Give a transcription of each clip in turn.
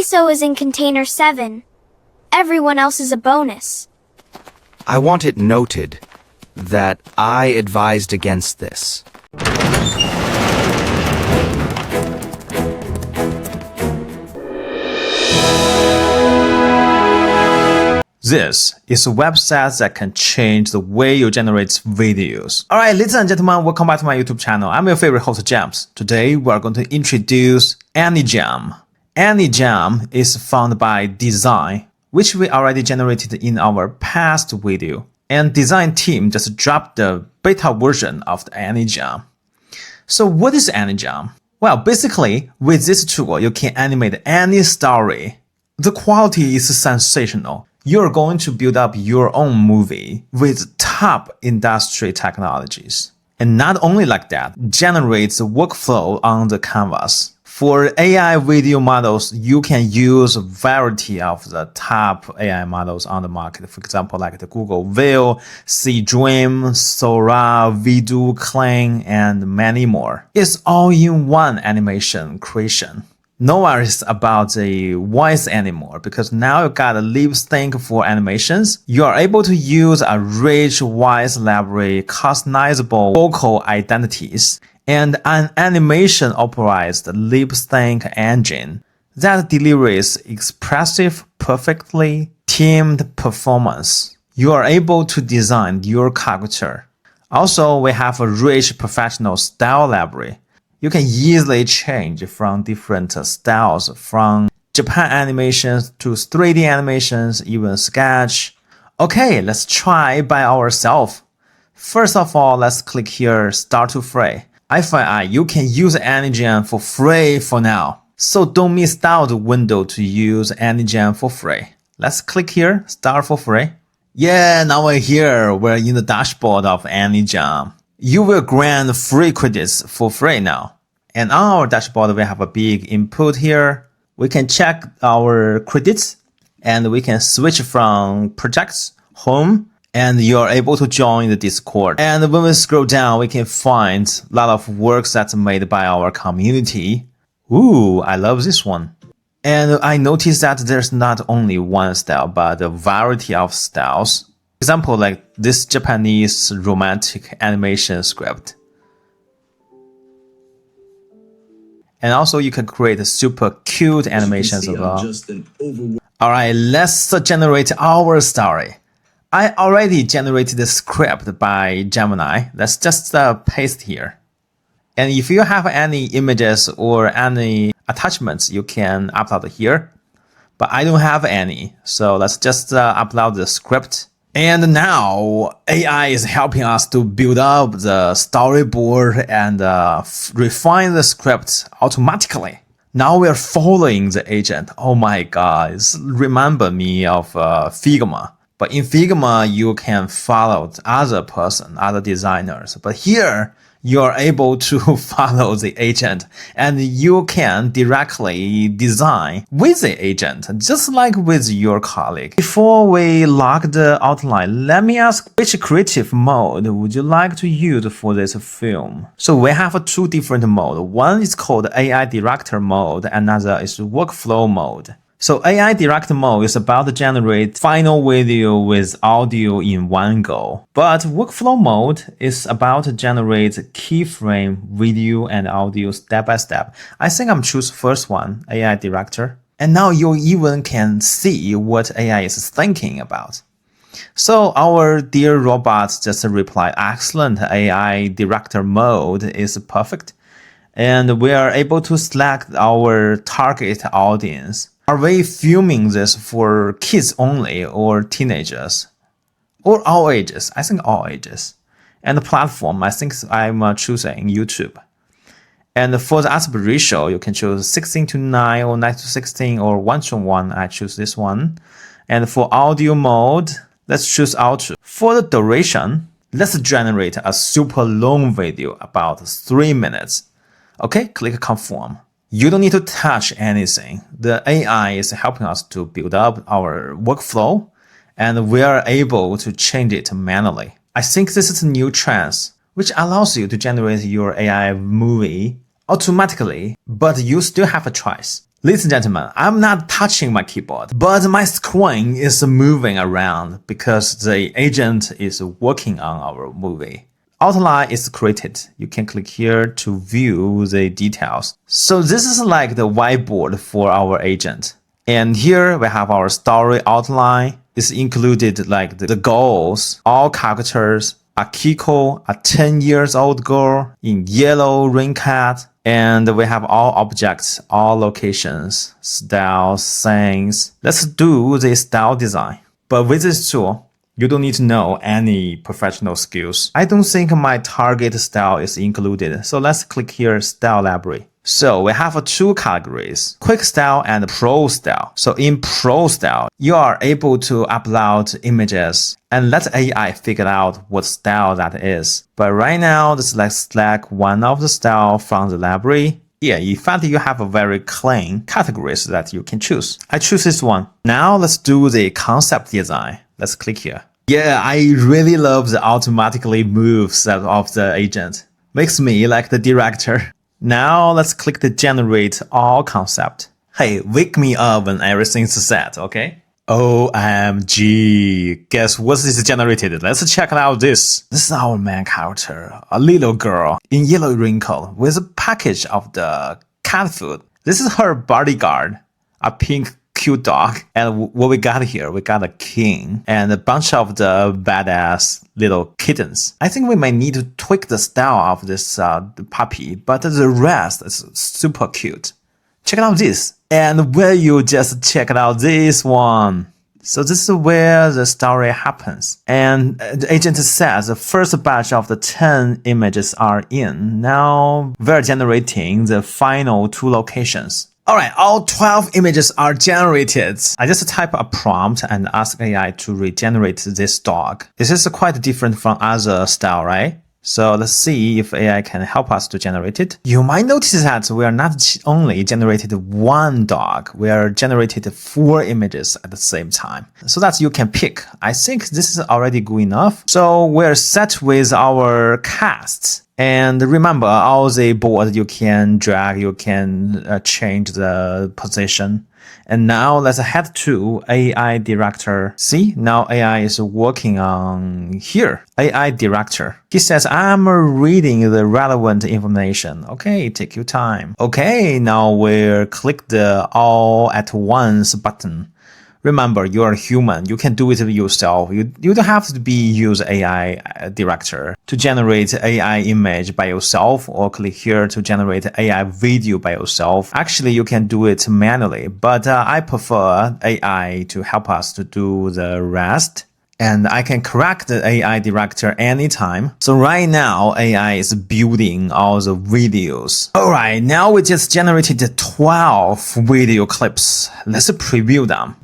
ISO is in container 7. Everyone else is a bonus. I want it noted that I advised against this. This is a website that can change the way you generate videos. Alright, ladies and gentlemen, welcome back to my YouTube channel. I'm your favorite host, James. Today, we are going to introduce Anijam. Anijam is found by Design, which we already generated in our past video. And Design team just dropped the beta version of the Anijam. So what is Anijam? Well, basically, with this tool, you can animate any story. The quality is sensational. You're going to build up your own movie with top industry technologies. And not only like that, generates workflow on the canvas. For AI video models, you can use a variety of the top AI models on the market. For example, like the Google Veo, C-Dream, Sora, Vidu, Kling, and many more. It's all in one animation creation. No worries about the voice anymore because now you got a lip sync for animations. You are able to use a rich voice library, customizable vocal identities, and an animation authorized lip sync engine that delivers expressive, perfectly teamed performance. You are able to design your character. Also, we have a rich professional style library. You can easily change from different styles, from Japan animations to 3D animations, even sketch. Okay, let's try by ourselves. First of all, let's click here, Start to Free. FYI, you can use Anijam for free for now. So don't miss out the window to use Anijam for free. Let's click here, Start for free. Yeah, now we're here. We're in the dashboard of Anijam. You will grant free credits for free now. And on our dashboard, we have a big input here. We can check our credits and we can switch from projects, home, and you're able to join the Discord. And when we scroll down, we can find a lot of works that's made by our community. Ooh, I love this one. And I noticed that there's not only one style, but a variety of styles. Example, like this Japanese romantic animation script. And also you can create super cute animations as well. Alright, let's generate our story. I already generated the script by Gemini. Let's just paste here. And if you have any images or any attachments, you can upload here. But I don't have any. So let's just upload the script. And now AI is helping us to build up the storyboard and refine the script automatically. Now we're following the agent. Oh my God, remember me of Figma. But in Figma, you can follow other person, other designers. But here, you're able to follow the agent and you can directly design with the agent, just like with your colleague. Before we lock the outline, let me ask which creative mode would you like to use for this film? So we have two different modes. One is called AI Director mode, another is Workflow mode. So AI Director mode is about to generate final video with audio in one go. But Workflow mode is about to generate keyframe video and audio step by step. I think I'm choose first one, AI Director. And now you even can see what AI is thinking about. So our dear robot just replied, excellent, AI Director mode is perfect. And we are able to select our target audience. Are we filming this for kids only or teenagers? Or all ages? I think all ages. And the platform, I think I'm choosing YouTube. And for the aspect ratio, you can choose 16:9 or 9:16 or 1:1. I choose this one. And for audio mode, let's choose audio. For the duration, let's generate a super long video about 3 minutes. Okay, click confirm. You don't need to touch anything. The AI is helping us to build up our workflow and we are able to change it manually. I think this is a new trend which allows you to generate your AI movie automatically, but you still have a choice. Ladies and gentlemen, I'm not touching my keyboard, but my screen is moving around because the agent is working on our movie. Outline is created. You can click here to view the details. So this is like the whiteboard for our agent. And here we have our story outline. It's included like the goals, all characters, Akiko, a 10 years old girl in yellow raincoat. And we have all objects, all locations, styles, scenes. Let's do the style design. But with this tool, you don't need to know any professional skills. I don't think my target style is included. So let's click here, Style Library. So we have two categories, Quick Style and Pro Style. So in Pro Style, you are able to upload images and let AI figure out what style that is. But right now, let's select one of the style from the library. Yeah, in fact, you have a very clean categories that you can choose. I choose this one. Now let's do the concept design. Let's click here. Yeah, I really love the automatically moves of the agent. Makes me like the director. Now let's click the generate all concept. Hey, wake me up when everything's set, okay? OMG. Guess what is generated? Let's check out this. This is our main character, a little girl in yellow raincoat with a package of the cat food. This is her bodyguard, a pink cute dog. And what we got here, we got a king and a bunch of the badass little kittens. I think we might need to tweak the style of this puppy, but the rest is super cute. Check out this. And will you just check out this one? So this is where the story happens. And the agent says the first batch of the 10 images are in. Now we're generating the final 2 locations. Alright, all 12 images are generated. I just type a prompt and ask AI to regenerate this dog. This is quite different from other style, right? So let's see if AI can help us to generate it. You might notice that we are not only generated one dog, we are generated 4 images at the same time. So that you can pick. I think this is already good enough. So we're set with our cast. And remember, all the board you can drag, you can change the position. And now let's head to AI Director. See, now AI is working on here. AI Director. He says, I'm reading the relevant information. Okay, take your time. Okay, now we'll click the All at Once button. Remember, you are human. You can do it yourself. You don't have to use AI director to generate AI image by yourself or click here to generate AI video by yourself. Actually, you can do it manually, but I prefer AI to help us to do the rest. And I can correct the AI director anytime. So right now, AI is building all the videos. Alright, now we just generated 12 video clips. Let's preview them.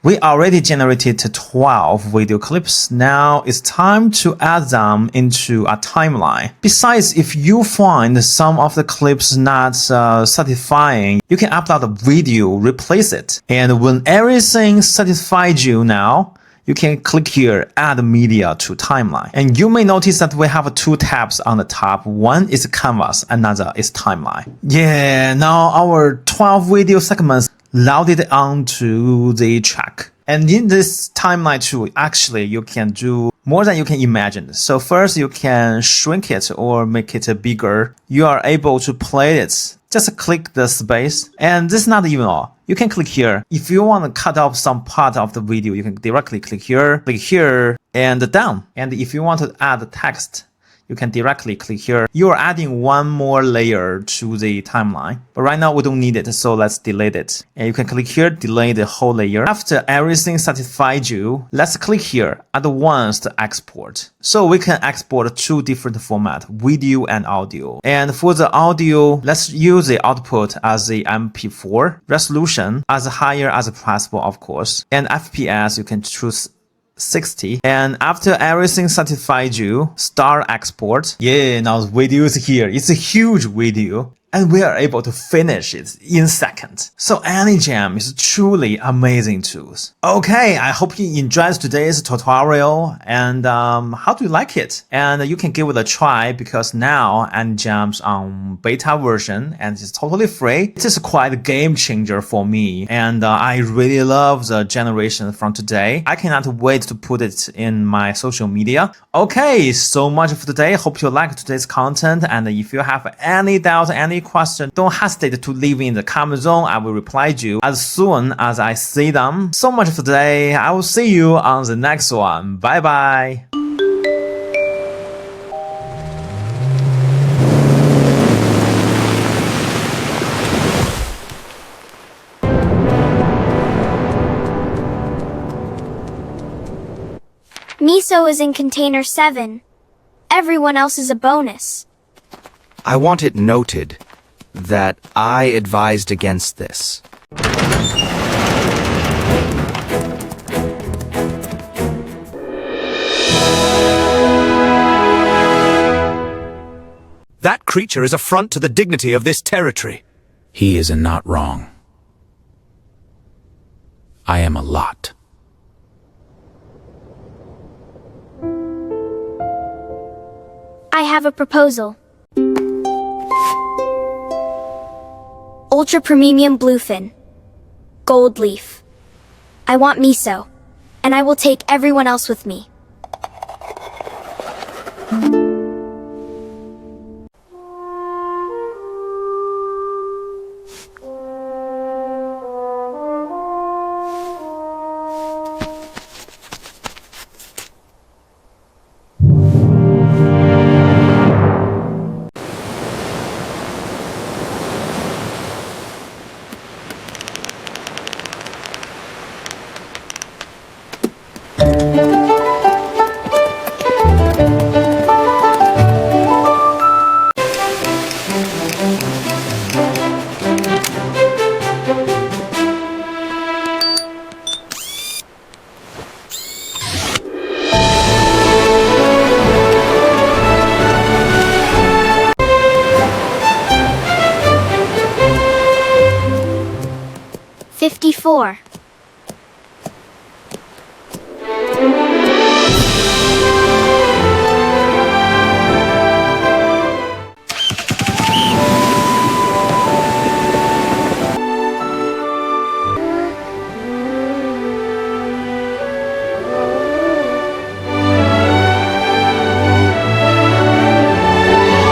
We already generated 12 video clips. Now it's time to add them into a timeline. Besides, if you find some of the clips not satisfying, you can upload a video, replace it. And when everything satisfies you now, you can click here, add media to timeline. And you may notice that we have 2 tabs on the top. One is canvas, another is timeline. Yeah, now our 12 video segments loaded onto the track. And in this timeline too, actually you can do more than you can imagine. So first you can shrink it or make it bigger. You are able to play it. Just click the space. And this is not even all. You can click here. If you want to cut off some part of the video, you can directly click here, and down. And if you want to add text, you can directly click here. You are adding one more layer to the timeline. But right now we don't need it, so let's delete it. And you can click here, delete the whole layer. After everything satisfied you, let's click here, advanced export. So we can export 2 different formats, video and audio. And for the audio, let's use the output as the MP4. Resolution as higher as possible, of course. And FPS, you can choose 60. And after everything satisfied you, start export. Yeah, now the video is here. It's a huge video. and we are able to finish it in seconds. So Anijam is truly amazing tools. Okay, I hope you enjoyed today's tutorial, and how do you like it? And you can give it a try because now Anijam's on beta version and it's totally free. It is quite a game changer for me, and I really love the generation from today. I cannot wait to put it in my social media. Okay, so much for today. Hope you liked today's content, and if you have any doubt, any question, don't hesitate to leave in the comment zone. I will reply to you as soon as I see them. So much for today. I will see you on the next one. Bye bye. Miso is in container 7. Everyone else is a bonus. I want it noted that I advised against this. That creature is affront to the dignity of this territory. He is not wrong. I am a lot. I have a proposal. Ultra Premium Bluefin. Gold Leaf. I want Miso, and I will take everyone else with me. "54.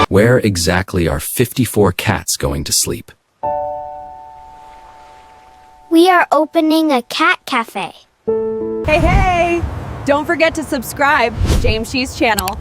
Where exactly are 54 cats going to sleep? We are opening a cat cafe. Hey, hey! Don't forget to subscribe to James Shee's channel.